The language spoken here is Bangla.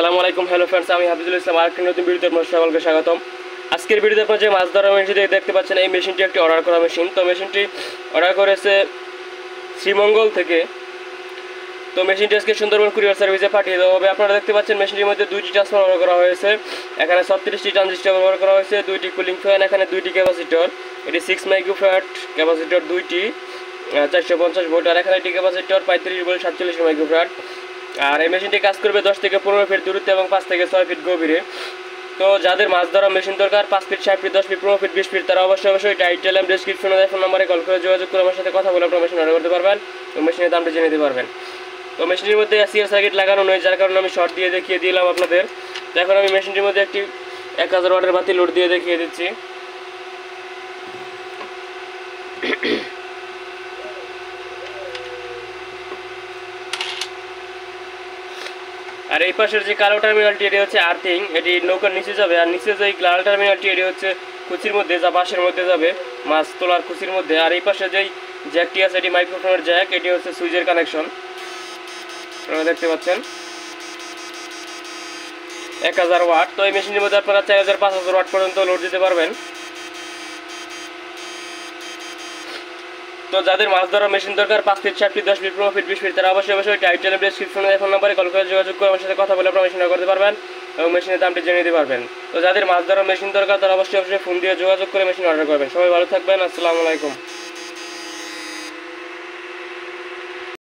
আসসালামু আলাইকুম হ্যালো ফ্রেন্ডস, আমি হাফিজুল ইসলাম। আরেকটি নতুন ভিডিওতে আপনাদের সকলকে স্বাগতম। আজকের ভিডিওতে আপনারা যে মাছ ধরা মেশিনটি দেখতে পাচ্ছেন, এই মেশিনটি একটি অর্ডার করা মেশিন। তো মেশিনটি অর্ডার করেছে শ্রীমঙ্গল থেকে। তো মেশিনটি আজকে সুন্দরবন কুরিয়ার সার্ভিসে পাঠিয়ে দেওয়া হবে। আপনারা দেখতে পাচ্ছেন মেশিনটির মধ্যে দুইটি ট্রান্সফর্মার ব্যবহার করা হয়েছে, এখানে 36টি ট্রানজিস্টর ব্যবহার করা হয়েছে, দুইটি কুলিং ফ্যান, এখানে দুইটি ক্যাপাসিটর, এটি 6 মাইক্রোফ্যারাড ক্যাপাসিটর দুইটি 450 ভোল্ট, আর এখানে একটি ক্যাপাসিটর 35 ভোল্ট 47 মাইক্রোফ্যারাড। আর এই মেশিনটি কাজ করবে 10 থেকে 15 ফিট দূরত্বে এবং 5 থেকে 6 ফিট গভীরে। তো যাদের মাছ ধরা মেশিন দরকার 5 feet 7 feet 10 feet 15 feet 20 feet, তারা অবশ্যই টাইটেল এবং ডেসক্রিপশনে দেওয়া ফোন নম্বরে কল করে যোগাযোগ করে আমার সাথে কথা বলে আপনার মেশিন অর্ডার করতে পারবেন এবং মেশিনের দামটা জেনে নিতে পারবেন। তো মেশিনটির মধ্যে এসিআর সার্কিট লাগানো নয়, যার কারণে আমি শর্ট দিয়ে দেখিয়ে দিলাম আপনাদের। তো এখন আমি মেশিনটির মধ্যে একটি 1000 ওয়াটের বাতি লোড দিয়ে দেখিয়ে দিচ্ছি। আর এই পাশের যে কালো টার্মিনালটি, এটি হচ্ছে আর্থিং, এটি নৌকার নিচে যাবে। আর নিচে যে লাল টার্মিনালটি, এটি হচ্ছে কুচির মধ্যে যা বাঁশের মধ্যে যাবে, মাছ তোলার কুচির মধ্যে। আর এই পাশে যেই জ্যাকটি আছে, এটি মাইক্রোফোনের জ্যাক, এটি হচ্ছে সুইচের কানেকশন। আপনারা দেখতে পাচ্ছেন 1000 ওয়াট। তো এই মেশিনের মধ্যে আপনারা 4000-5000 ওয়াট পর্যন্ত লোড দিতে পারবেন। তো যাদের মাছ ধরা মেশিন দরকার 5 feet 7 feet 10 feet 15 feet 20 feet, তারা অবশ্যই টাইটেল ডেসক্রিপশনে ফোন নম্বরে কল করে যোগাযোগ করে আমার সাথে কথা বলে আপনারা মেশিন অর্ডার করতে পারবেন এবং মেশিনের দামটি জেনে নিতে পারবেন। তো যাদের মাছ ধরা মেশিন দরকার তারা অবশ্যই ফোন দিয়ে যোগাযোগ করে মেশিন অর্ডার করবেন। সবাই ভালো থাকবেন। আসসালামু আলাইকুম।